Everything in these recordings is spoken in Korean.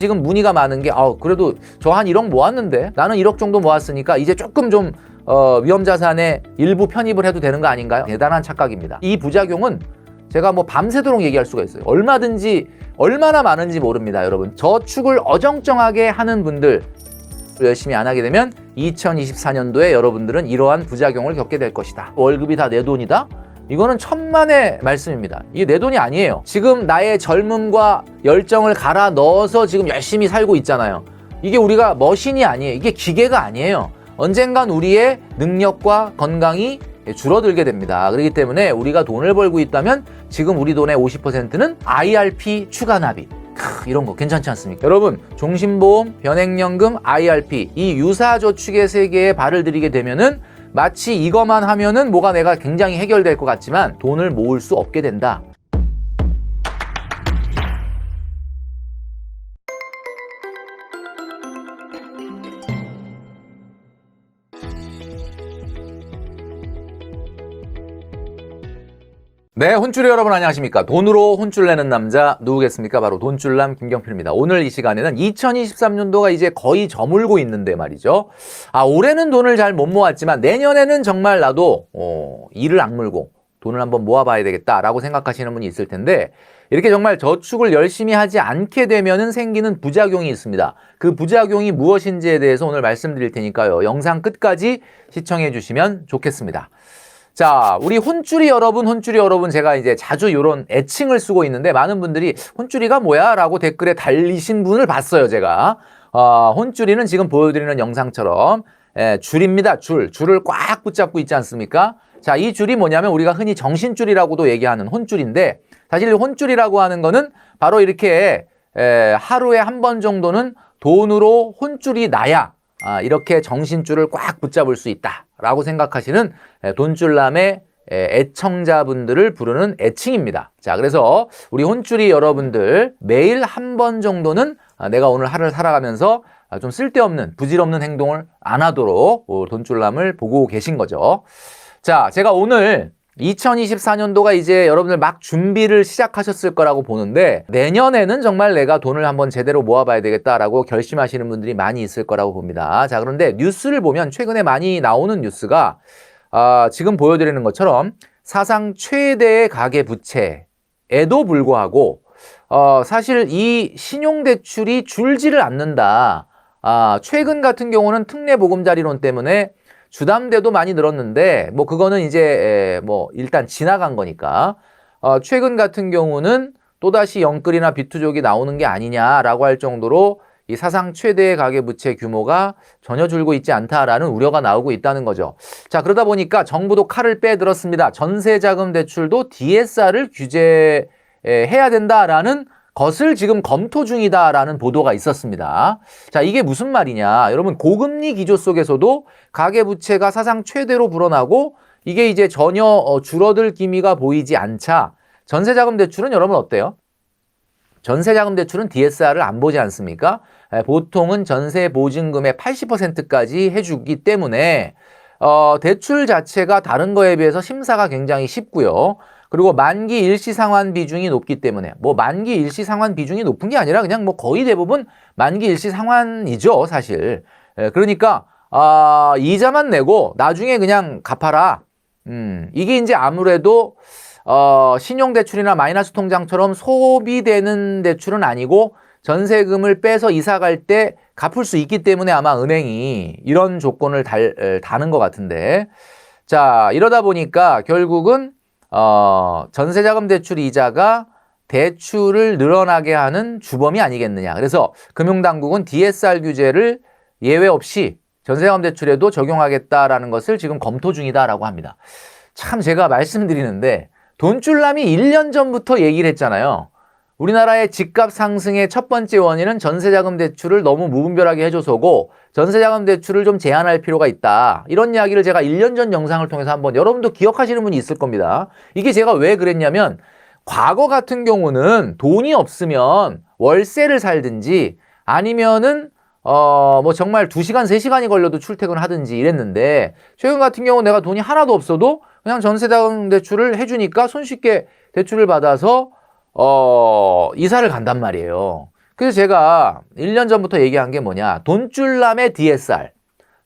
지금 문의가 많은 게 그래도 저 한 1억 모았는데 나는 1억 정도 모았으니까 이제 조금 좀 위험자산에 일부 편입을 해도 되는 거 아닌가요? 대단한 착각입니다. 이 부작용은 제가 뭐 밤새도록 얘기할 수가 있어요. 얼마든지 얼마나 많은지 모릅니다. 여러분, 저축을 어정쩡하게 하는 분들 열심히 안 하게 되면 2024년도에 여러분들은 이러한 부작용을 겪게 될 것이다. 월급이 다 내 돈이다? 이거는 천만의 말씀입니다. 이게 내 돈이 아니에요. 지금 나의 젊음과 열정을 갈아 넣어서 지금 열심히 살고 있잖아요. 이게 우리가 머신이 아니에요. 이게 기계가 아니에요. 언젠간 우리의 능력과 건강이 줄어들게 됩니다. 그렇기 때문에 우리가 돈을 벌고 있다면 지금 우리 돈의 50%는 IRP 추가 납입. 이런 거 괜찮지 않습니까? 여러분, 종신보험, 변액연금, IRP 이 유사저축의 세계에 발을 들이게 되면은 마치 이것만 하면은 뭐가 내가 굉장히 해결될 것 같지만 돈을 모을 수 없게 된다. 네, 혼쭐이 여러분 안녕하십니까? 돈으로 혼쭐 내는 남자 누구겠습니까? 바로 돈줄남 김경필입니다. 오늘 이 시간에는 2023년도가 이제 거의 저물고 있는데 말이죠. 올해는 돈을 잘 못 모았지만 내년에는 정말 나도 이를 악물고 돈을 한번 모아봐야 되겠다라고 생각하시는 분이 있을 텐데, 이렇게 정말 저축을 열심히 하지 않게 되면은 생기는 부작용이 있습니다. 그 부작용이 무엇인지에 대해서 오늘 말씀드릴 테니까요. 영상 끝까지 시청해 주시면 좋겠습니다. 자, 우리 혼쭐이 여러분, 제가 이제 자주 이런 애칭을 쓰고 있는데 많은 분들이 혼쭐이가 뭐야? 라고 댓글에 달리신 분을 봤어요, 제가. 혼쭐이는 지금 보여드리는 영상처럼 줄입니다, 줄을 꽉 붙잡고 있지 않습니까? 자, 이 줄이 뭐냐면 우리가 흔히 정신줄이라고도 얘기하는 혼줄인데, 사실 혼줄이라고 하는 거는 바로 이렇게 하루에 한 번 정도는 돈으로 혼줄이 나야 이렇게 정신줄을 꽉 붙잡을 수 있다라고 생각하시는 돈줄남의 애청자분들을 부르는 애칭입니다. 자, 그래서 우리 혼줄이 여러분들 매일 한 번 정도는 내가 오늘 하루를 살아가면서 좀 쓸데없는 부질없는 행동을 안 하도록 돈줄남을 보고 계신 거죠. 자, 제가 오늘 2024년도가 이제 여러분들 막 준비를 시작하셨을 거라고 보는데, 내년에는 정말 내가 돈을 한번 제대로 모아봐야 되겠다라고 결심하시는 분들이 많이 있을 거라고 봅니다. 자, 그런데 뉴스를 보면 최근에 많이 나오는 뉴스가 지금 보여드리는 것처럼 사상 최대의 가계부채에도 불구하고 사실 이 신용대출이 줄지를 않는다. 최근 같은 경우는 특례보금자리론 때문에 주담대도 많이 늘었는데 뭐 그거는 이제 뭐 일단 지나간 거니까 최근 같은 경우는 또다시 영끌이나 비투족이 나오는 게 아니냐라고 할 정도로 이 사상 최대의 가계부채 규모가 전혀 줄고 있지 않다라는 우려가 나오고 있다는 거죠. 자, 그러다 보니까 정부도 칼을 빼들었습니다. 전세자금 대출도 DSR을 규제해야 된다라는 것을 지금 검토 중이다라는 보도가 있었습니다. 자, 이게 무슨 말이냐? 여러분, 고금리 기조 속에서도 가계부채가 사상 최대로 불어나고 이게 이제 전혀 줄어들 기미가 보이지 않자 전세자금 대출은 여러분 어때요? 전세자금 대출은 DSR을 안 보지 않습니까? 보통은 전세 보증금의 80%까지 해주기 때문에 대출 자체가 다른 거에 비해서 심사가 굉장히 쉽고요. 그리고 만기 일시 상환 비중이 높기 때문에, 뭐 만기 일시 상환 비중이 높은 게 아니라 그냥 뭐 거의 대부분 만기 일시 상환이죠, 사실. 그러니까 이자만 내고 나중에 그냥 갚아라. 이게 이제 아무래도 신용대출이나 마이너스 통장처럼 소비되는 대출은 아니고 전세금을 빼서 이사 갈 때 갚을 수 있기 때문에 아마 은행이 이런 조건을 다는 것 같은데, 자, 이러다 보니까 결국은 전세자금 대출 이자가 대출을 늘어나게 하는 주범이 아니겠느냐. 그래서 금융당국은 DSR 규제를 예외 없이 전세자금 대출에도 적용하겠다라는 것을 지금 검토 중이다라고 합니다. 참, 제가 말씀드리는데 돈줄남이 1년 전부터 얘기를 했잖아요. 우리나라의 집값 상승의 첫 번째 원인은 전세자금 대출을 너무 무분별하게 해줘서고 전세자금 대출을 좀 제한할 필요가 있다. 이런 이야기를 제가 1년 전 영상을 통해서 한번 여러분도 기억하시는 분이 있을 겁니다. 이게 제가 왜 그랬냐면 과거 같은 경우는 돈이 없으면 월세를 살든지 아니면은 뭐 정말 2시간, 3시간이 걸려도 출퇴근을 하든지 이랬는데, 최근 같은 경우 내가 돈이 하나도 없어도 그냥 전세자금 대출을 해주니까 손쉽게 대출을 받아서 이사를 간단 말이에요. 그래서 제가 1년 전부터 얘기한 게 뭐냐. 돈줄남의 DSR.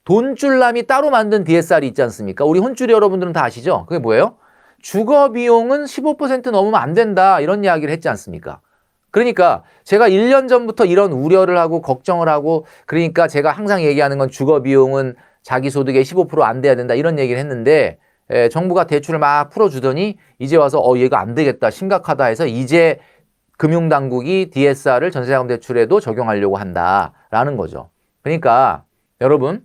돈줄남이 따로 만든 DSR이 있지 않습니까? 우리 혼줄이 여러분들은 다 아시죠? 그게 뭐예요? 주거 비용은 15% 넘으면 안 된다. 이런 이야기를 했지 않습니까? 그러니까 제가 1년 전부터 이런 우려를 하고 걱정을 하고 그러니까 제가 항상 얘기하는 건 주거 비용은 자기 소득의 15%안 돼야 된다. 이런 얘기를 했는데 정부가 대출을 막 풀어주더니 이제 와서 얘가 안 되겠다. 심각하다 해서 이제 금융당국이 DSR을 전세자금 대출에도 적용하려고 한다라는 거죠. 그러니까 여러분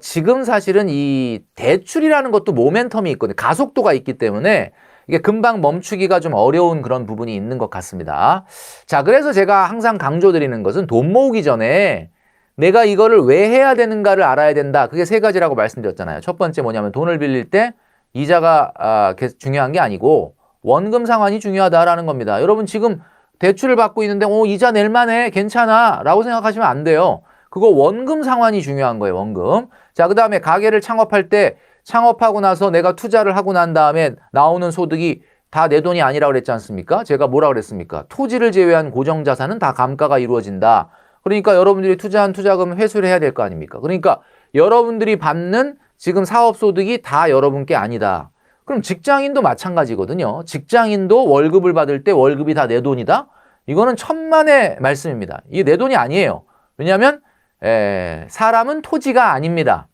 지금 사실은 이 대출이라는 것도 모멘텀이 있거든요. 가속도가 있기 때문에 이게 금방 멈추기가 좀 어려운 그런 부분이 있는 것 같습니다. 자, 그래서 제가 항상 강조드리는 것은 돈 모으기 전에 내가 이거를 왜 해야 되는가를 알아야 된다. 그게 세 가지라고 말씀드렸잖아요. 첫 번째 뭐냐면 돈을 빌릴 때 이자가 중요한 게 아니고 원금 상환이 중요하다라는 겁니다. 여러분 지금 대출을 받고 있는데 이자 낼 만해 괜찮아 라고 생각하시면 안 돼요. 그거 원금 상환이 중요한 거예요. 원금. 자, 그 다음에 가게를 창업할 때 창업하고 나서 내가 투자를 하고 난 다음에 나오는 소득이 다 내 돈이 아니라고 그랬지 않습니까? 제가 뭐라 그랬습니까? 토지를 제외한 고정자산은 다 감가가 이루어진다. 그러니까 여러분들이 투자한 투자금 회수를 해야 될 거 아닙니까? 그러니까 여러분들이 받는 지금 사업소득이 다 여러분께 아니다. 그럼 직장인도 마찬가지거든요. 직장인도 월급을 받을 때 월급이 다 내 돈이다? 이거는 천만의 말씀입니다. 이게 내 돈이 아니에요. 왜냐하면 사람은 토지가 아닙니다.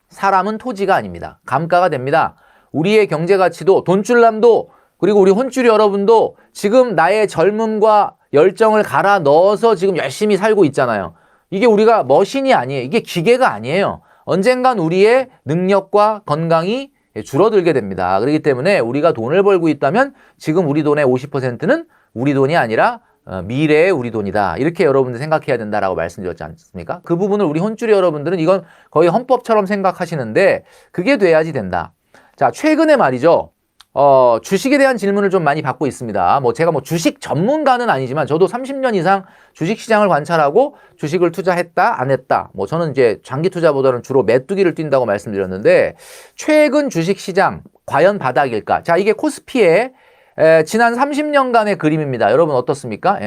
사람은 토지가 아닙니다. 감가가 됩니다. 우리의 경제가치도 돈줄남도 그리고 우리 혼줄이 여러분도 지금 나의 젊음과 열정을 갈아 넣어서 지금 열심히 살고 있잖아요. 이게 우리가 머신이 아니에요. 이게 기계가 아니에요. 언젠간 우리의 능력과 건강이 줄어들게 됩니다. 그렇기 때문에 우리가 돈을 벌고 있다면 지금 우리 돈의 50%는 우리 돈이 아니라 미래의 우리 돈이다. 이렇게 여러분들 생각해야 된다라고 말씀드렸지 않습니까? 그 부분을 우리 혼줄이 여러분들은 이건 거의 헌법처럼 생각하시는데 그게 돼야지 된다. 자, 최근에 말이죠. 주식에 대한 질문을 좀 많이 받고 있습니다. 제가 주식 전문가는 아니지만 저도 30년 이상 주식 시장을 관찰하고 주식을 투자했다, 안 했다. 저는 이제 장기 투자보다는 주로 메뚜기를 뛴다고 말씀드렸는데 최근 주식 시장 과연 바닥일까? 자, 이게 코스피의 지난 30년간의 그림입니다. 여러분 어떻습니까?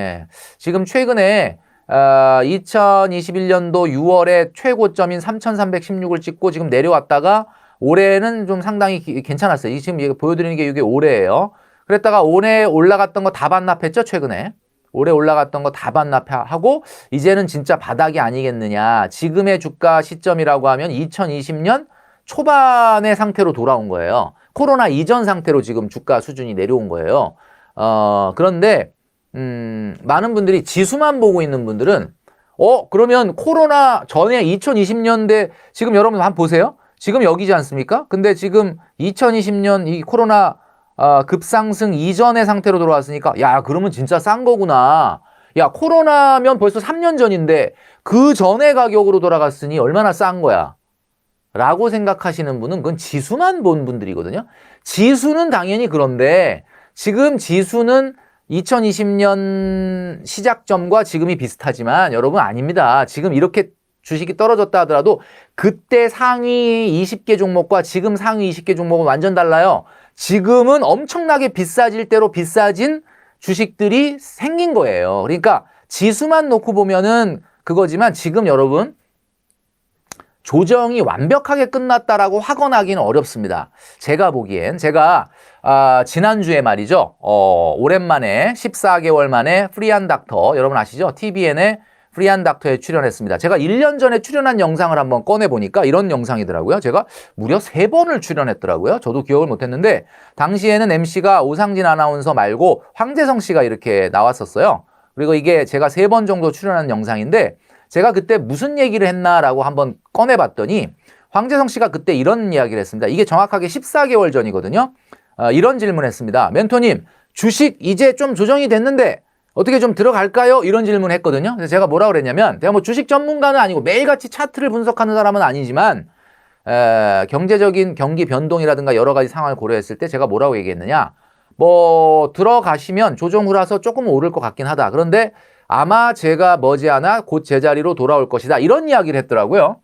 지금 최근에 2021년도 6월에 최고점인 3,316을 찍고 지금 내려왔다가 올해는 좀 상당히 괜찮았어요. 지금 보여드리는 게 이게 올해예요. 그랬다가 올해 올라갔던 거 다 반납했죠, 최근에. 올해 올라갔던 거 다 반납하고 이제는 진짜 바닥이 아니겠느냐. 지금의 주가 시점이라고 하면 2020년 초반의 상태로 돌아온 거예요. 코로나 이전 상태로 지금 주가 수준이 내려온 거예요. 그런데 많은 분들이 지수만 보고 있는 분들은 그러면 코로나 전에 2020년대 지금 여러분 한번 보세요. 지금 여기지 않습니까? 근데 지금 2020년 이 코로나 급상승 이전의 상태로 돌아왔으니까 야, 그러면 진짜 싼 거구나. 야, 코로나면 벌써 3년 전인데 그 전의 가격으로 돌아갔으니 얼마나 싼 거야. 라고 생각하시는 분은 그건 지수만 본 분들이거든요. 지수는 당연히 그런데 지금 지수는 2020년 시작점과 지금이 비슷하지만 여러분 아닙니다. 지금 이렇게 주식이 떨어졌다 하더라도 그때 상위 20개 종목과 지금 상위 20개 종목은 완전 달라요. 지금은 엄청나게 비싸질 대로 비싸진 주식들이 생긴 거예요. 그러니까 지수만 놓고 보면은 그거지만 지금 여러분 조정이 완벽하게 끝났다라고 확언하기는 어렵습니다. 제가 보기엔 제가 지난주에 말이죠. 오랜만에 14개월 만에 프리한 닥터 여러분 아시죠? TVN의 프리한 닥터에 출연했습니다. 제가 1년 전에 출연한 영상을 한번 꺼내보니까 이런 영상이더라고요. 제가 무려 3번을 출연했더라고요. 저도 기억을 못했는데 당시에는 MC가 오상진 아나운서 말고 황재성 씨가 이렇게 나왔었어요. 그리고 이게 제가 3번 정도 출연한 영상인데 제가 그때 무슨 얘기를 했나라고 한번 꺼내봤더니 황재성 씨가 그때 이런 이야기를 했습니다. 이게 정확하게 14개월 전이거든요. 이런 질문을 했습니다. 멘토님, 주식 이제 좀 조정이 됐는데 어떻게 좀 들어갈까요? 이런 질문을 했거든요. 그래서 제가 뭐라고 그랬냐면 제가 주식 전문가는 아니고 매일같이 차트를 분석하는 사람은 아니지만 경제적인 경기 변동이라든가 여러 가지 상황을 고려했을 때 제가 뭐라고 얘기했느냐. 들어가시면 조정 후라서 조금 오를 것 같긴 하다. 그런데 아마 제가 머지않아 곧 제자리로 돌아올 것이다. 이런 이야기를 했더라고요.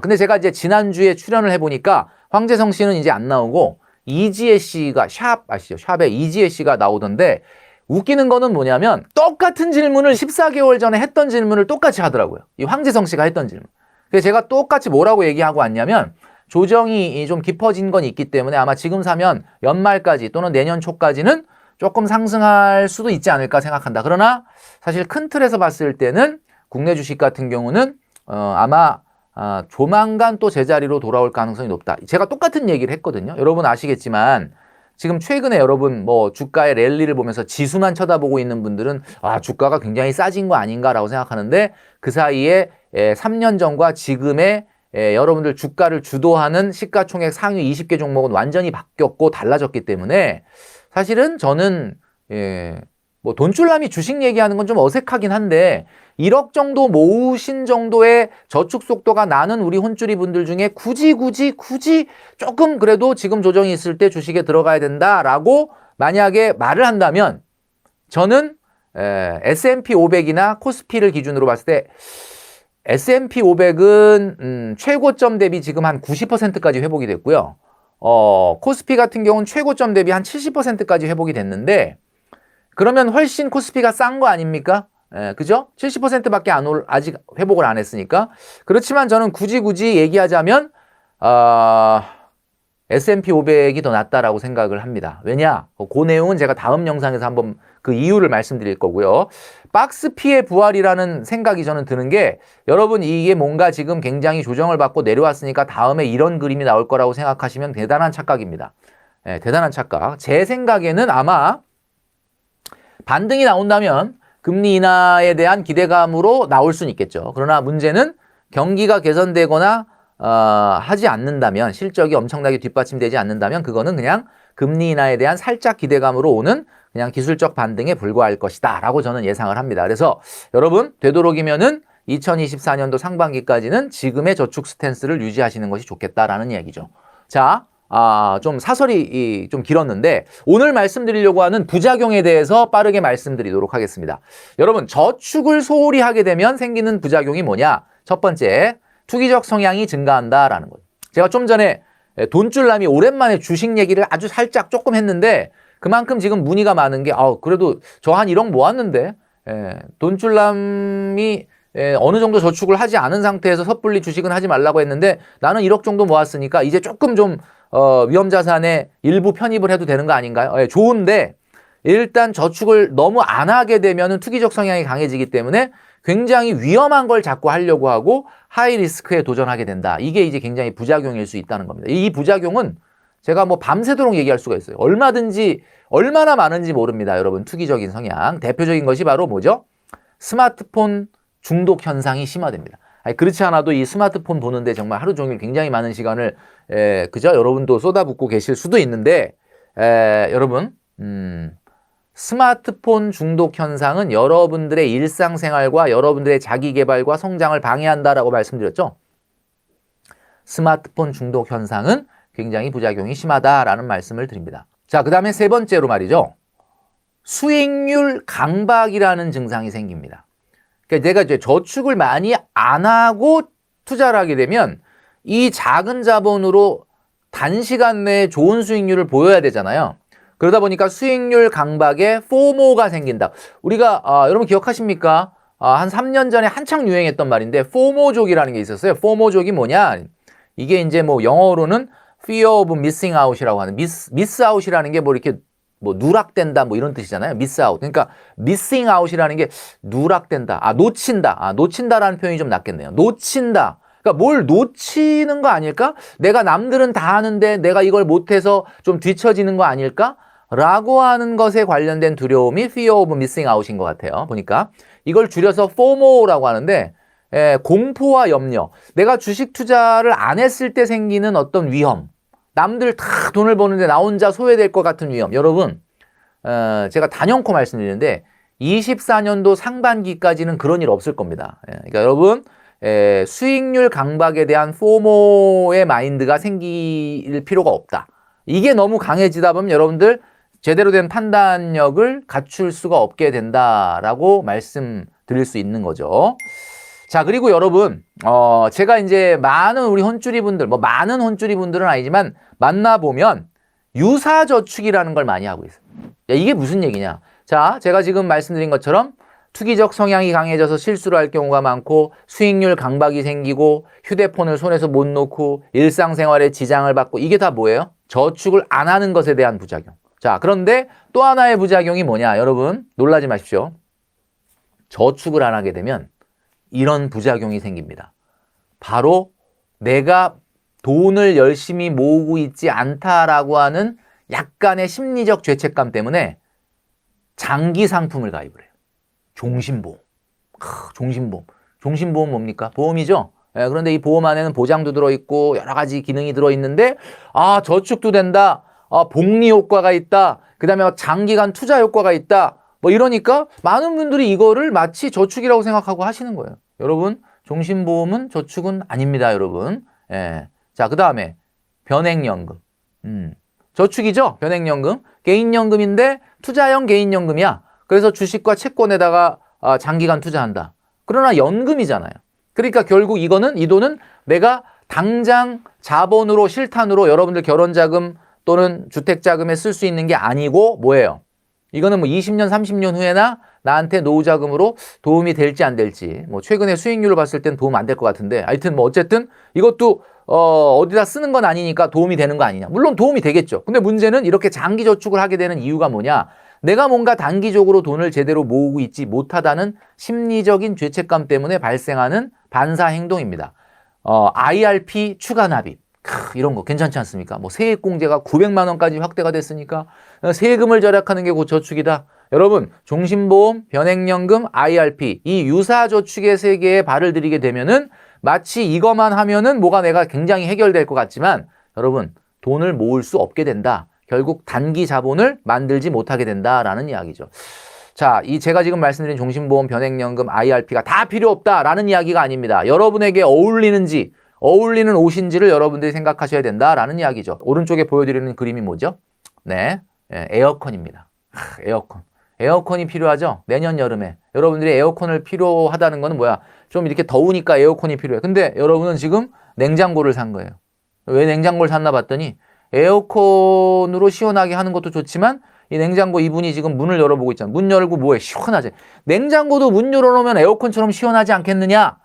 근데 제가 이제 지난주에 출연을 해보니까 황재성 씨는 이제 안 나오고 이지혜 씨가 샵 아시죠? 샵에 이지혜 씨가 나오던데 웃기는 거는 뭐냐면 똑같은 질문을 14개월 전에 했던 질문을 똑같이 하더라고요. 이 황재성 씨가 했던 질문. 그래서 제가 똑같이 뭐라고 얘기하고 왔냐면 조정이 좀 깊어진 건 있기 때문에 아마 지금 사면 연말까지 또는 내년 초까지는 조금 상승할 수도 있지 않을까 생각한다. 그러나 사실 큰 틀에서 봤을 때는 국내 주식 같은 경우는 아마 조만간 또 제자리로 돌아올 가능성이 높다. 제가 똑같은 얘기를 했거든요. 여러분 아시겠지만 지금 최근에 여러분 뭐 주가의 랠리를 보면서 지수만 쳐다보고 있는 분들은 주가가 굉장히 싸진 거 아닌가라고 생각하는데 그 사이에 3년 전과 지금의 여러분들 주가를 주도하는 시가총액 상위 20개 종목은 완전히 바뀌었고 달라졌기 때문에 사실은 저는 뭐 돈줄남이 주식 얘기하는 건 좀 어색하긴 한데 1억 정도 모으신 정도의 저축 속도가 나는 우리 혼줄이 분들 중에 굳이 조금 그래도 지금 조정이 있을 때 주식에 들어가야 된다라고 만약에 말을 한다면 저는 S&P 500이나 코스피를 기준으로 봤을 때 S&P 500은 최고점 대비 지금 한 90%까지 회복이 됐고요. 코스피 같은 경우는 최고점 대비 한 70%까지 회복이 됐는데 그러면 훨씬 코스피가 싼 거 아닙니까? 그죠? 70%밖에 아직 회복을 안 했으니까. 그렇지만 저는 굳이 얘기하자면 S&P 500이 더 낫다라고 생각을 합니다. 왜냐? 그 내용은 제가 다음 영상에서 한번 그 이유를 말씀드릴 거고요. 박스피의 부활이라는 생각이 저는 드는 게 여러분 이게 뭔가 지금 굉장히 조정을 받고 내려왔으니까 다음에 이런 그림이 나올 거라고 생각하시면 대단한 착각입니다. 대단한 착각. 제 생각에는 아마 반등이 나온다면 금리 인하에 대한 기대감으로 나올 수는 있겠죠. 그러나 문제는 경기가 개선되거나 하지 않는다면 실적이 엄청나게 뒷받침되지 않는다면 그거는 그냥 금리 인하에 대한 살짝 기대감으로 오는 그냥 기술적 반등에 불과할 것이다 라고 저는 예상을 합니다. 그래서 여러분 되도록이면은 2024년도 상반기까지는 지금의 저축 스탠스를 유지하시는 것이 좋겠다라는 이야기죠. 자, 좀 사설이 좀 길었는데 오늘 말씀드리려고 하는 부작용에 대해서 빠르게 말씀드리도록 하겠습니다. 여러분 저축을 소홀히 하게 되면 생기는 부작용이 뭐냐? 첫 번째, 투기적 성향이 증가한다라는 거죠. 제가 좀 전에 돈줄남이 오랜만에 주식 얘기를 아주 살짝 조금 했는데 그만큼 지금 문의가 많은 게 그래도 저 한 1억 모았는데 돈줄남이 어느 정도 저축을 하지 않은 상태에서 섣불리 주식은 하지 말라고 했는데 나는 1억 정도 모았으니까 이제 조금 좀 위험자산에 일부 편입을 해도 되는 거 아닌가요? 좋은데 일단 저축을 너무 안 하게 되면은 투기적 성향이 강해지기 때문에 굉장히 위험한 걸 자꾸 하려고 하고 하이 리스크에 도전하게 된다. 이게 이제 굉장히 부작용일 수 있다는 겁니다. 이 부작용은 제가 뭐 밤새도록 얘기할 수가 있어요. 얼마나 많은지 모릅니다. 여러분 투기적인 성향. 대표적인 것이 바로 뭐죠? 스마트폰 중독 현상이 심화됩니다. 그렇지 않아도 이 스마트폰 보는데 정말 하루 종일 굉장히 많은 시간을 그죠? 여러분도 쏟아붓고 계실 수도 있는데 여러분 스마트폰 중독 현상은 여러분들의 일상생활과 여러분들의 자기개발과 성장을 방해한다라고 말씀드렸죠. 스마트폰 중독 현상은 굉장히 부작용이 심하다라는 말씀을 드립니다. 자, 그 다음에 세 번째로 말이죠. 수익률 강박이라는 증상이 생깁니다. 그러니까 내가 이제 저축을 많이 안 하고 투자를 하게 되면 이 작은 자본으로 단시간 내에 좋은 수익률을 보여야 되잖아요. 그러다 보니까 수익률 강박에 포모가 생긴다. 우리가 여러분 기억하십니까? 한 3년 전에 한창 유행했던 말인데 포모족이라는 게 있었어요. 포모족이 뭐냐? 이게 이제 뭐 영어로는 fear of missing out이라고 하는 miss out이라는 게 뭐 이렇게 뭐 누락된다 뭐 이런 뜻이잖아요. miss out. 그러니까 missing out이라는 게 누락된다. 놓친다. 놓친다라는 표현이 좀 낫겠네요. 놓친다. 그러니까 뭘 놓치는 거 아닐까? 내가 남들은 다 하는데 내가 이걸 못해서 좀 뒤처지는 거 아닐까? 라고 하는 것에 관련된 두려움이 fear of missing out인 것 같아요. 보니까 이걸 줄여서 FOMO라고 하는데 공포와 염려. 내가 주식 투자를 안 했을 때 생기는 어떤 위험. 남들 다 돈을 버는데 나 혼자 소외될 것 같은 위험. 여러분 제가 단연코 말씀드리는데 24년도 상반기까지는 그런 일 없을 겁니다. 그러니까 여러분 수익률 강박에 대한 포모의 마인드가 생길 필요가 없다. 이게 너무 강해지다 보면 여러분들 제대로 된 판단력을 갖출 수가 없게 된다라고 말씀드릴 수 있는 거죠. 자, 그리고 여러분 제가 이제 많은 우리 혼주리 분들, 뭐 많은 혼주리 분들은 아니지만 만나보면 유사저축이라는 걸 많이 하고 있어요. 야, 이게 무슨 얘기냐? 자, 제가 지금 말씀드린 것처럼 투기적 성향이 강해져서 실수를 할 경우가 많고 수익률 강박이 생기고 휴대폰을 손에서 못 놓고 일상생활에 지장을 받고 이게 다 뭐예요? 저축을 안 하는 것에 대한 부작용. 자, 그런데 또 하나의 부작용이 뭐냐? 여러분 놀라지 마십시오. 저축을 안 하게 되면 이런 부작용이 생깁니다. 바로 내가 돈을 열심히 모으고 있지 않다라고 하는 약간의 심리적 죄책감 때문에 장기 상품을 가입을 해요. 종신보험. 종신보험. 종신보험 뭡니까? 보험이죠? 예, 그런데 이 보험 안에는 보장도 들어있고 여러 가지 기능이 들어있는데 저축도 된다. 복리 효과가 있다. 그 다음에 장기간 투자 효과가 있다. 뭐 이러니까 많은 분들이 이거를 마치 저축이라고 생각하고 하시는 거예요. 여러분, 종신보험은 저축은 아닙니다, 여러분. 예. 자, 그 다음에 변액연금. 저축이죠? 변액연금. 개인연금인데 투자형 개인연금이야. 그래서 주식과 채권에다가 장기간 투자한다. 그러나 연금이잖아요. 그러니까 결국 이 돈은 내가 당장 자본으로 실탄으로 여러분들 결혼자금 또는 주택자금에 쓸 수 있는 게 아니고 뭐예요? 이거는 뭐 20년, 30년 후에나 나한테 노후자금으로 도움이 될지 안 될지 뭐 최근에 수익률을 봤을 땐 도움 안 될 것 같은데 하여튼 뭐 어쨌든 이것도 어디다 쓰는 건 아니니까 도움이 되는 거 아니냐. 물론 도움이 되겠죠. 근데 문제는 이렇게 장기 저축을 하게 되는 이유가 뭐냐. 내가 뭔가 단기적으로 돈을 제대로 모으고 있지 못하다는 심리적인 죄책감 때문에 발생하는 반사 행동입니다. IRP 추가 납입. 이런 거 괜찮지 않습니까? 뭐 세액공제가 900만 원까지 확대가 됐으니까 세금을 절약하는 게 곧 저축이다. 여러분, 종신보험, 변액연금, IRP 이 유사저축의 세계에 발을 들이게 되면은 마치 이것만 하면은 뭐가 내가 굉장히 해결될 것 같지만 여러분, 돈을 모을 수 없게 된다. 결국 단기 자본을 만들지 못하게 된다라는 이야기죠. 자, 제가 지금 말씀드린 종신보험, 변액연금, IRP가 다 필요 없다라는 이야기가 아닙니다. 여러분에게 어울리는 옷인지를 여러분들이 생각하셔야 된다라는 이야기죠. 오른쪽에 보여드리는 그림이 뭐죠? 네, 에어컨입니다. 에어컨. 에어컨이 필요하죠? 내년 여름에. 여러분들이 에어컨을 필요하다는 거는 뭐야? 좀 이렇게 더우니까 에어컨이 필요해. 근데 여러분은 지금 냉장고를 산 거예요. 왜 냉장고를 샀나 봤더니 에어컨으로 시원하게 하는 것도 좋지만 이 냉장고 이분이 지금 문을 열어보고 있잖아. 문 열고 뭐해? 시원하지. 냉장고도 문 열어놓으면 에어컨처럼 시원하지 않겠느냐?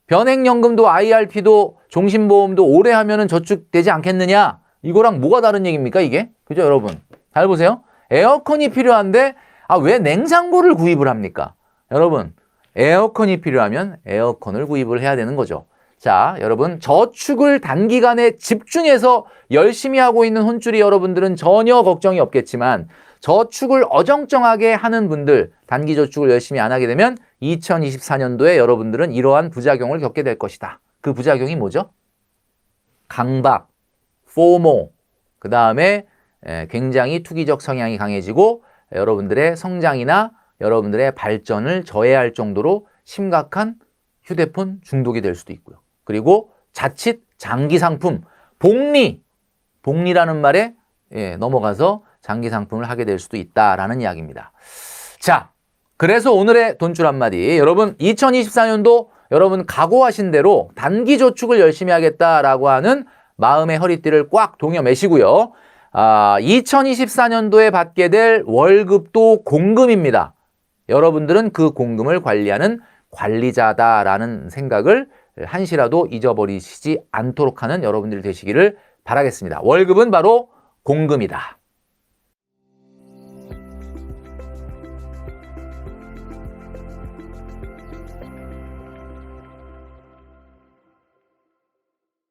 변액연금도 IRP도 종신보험도 오래 하면은 저축되지 않겠느냐? 이거랑 뭐가 다른 얘기입니까, 이게? 그죠, 여러분? 잘 보세요. 에어컨이 필요한데 왜 냉장고를 구입을 합니까? 여러분, 에어컨이 필요하면 에어컨을 구입을 해야 되는 거죠. 자, 여러분, 저축을 단기간에 집중해서 열심히 하고 있는 혼쭐이 여러분들은 전혀 걱정이 없겠지만 저축을 어정쩡하게 하는 분들, 단기 저축을 열심히 안 하게 되면 2024년도에 여러분들은 이러한 부작용을 겪게 될 것이다. 그 부작용이 뭐죠? 강박, 포모, 그 다음에 굉장히 투기적 성향이 강해지고 여러분들의 성장이나 여러분들의 발전을 저해할 정도로 심각한 휴대폰 중독이 될 수도 있고요. 그리고 자칫 장기 상품, 복리라는 말에 넘어가서 장기 상품을 하게 될 수도 있다라는 이야기입니다. 자, 그래서 오늘의 돈줄 한마디. 여러분, 2024년도 여러분 각오하신 대로 단기 저축을 열심히 하겠다라고 하는 마음의 허리띠를 꽉 동여 매시고요. 2024년도에 받게 될 월급도 공금입니다. 여러분들은 그 공금을 관리하는 관리자다라는 생각을 한시라도 잊어버리시지 않도록 하는 여러분들이 되시기를 바라겠습니다. 월급은 바로 공금이다.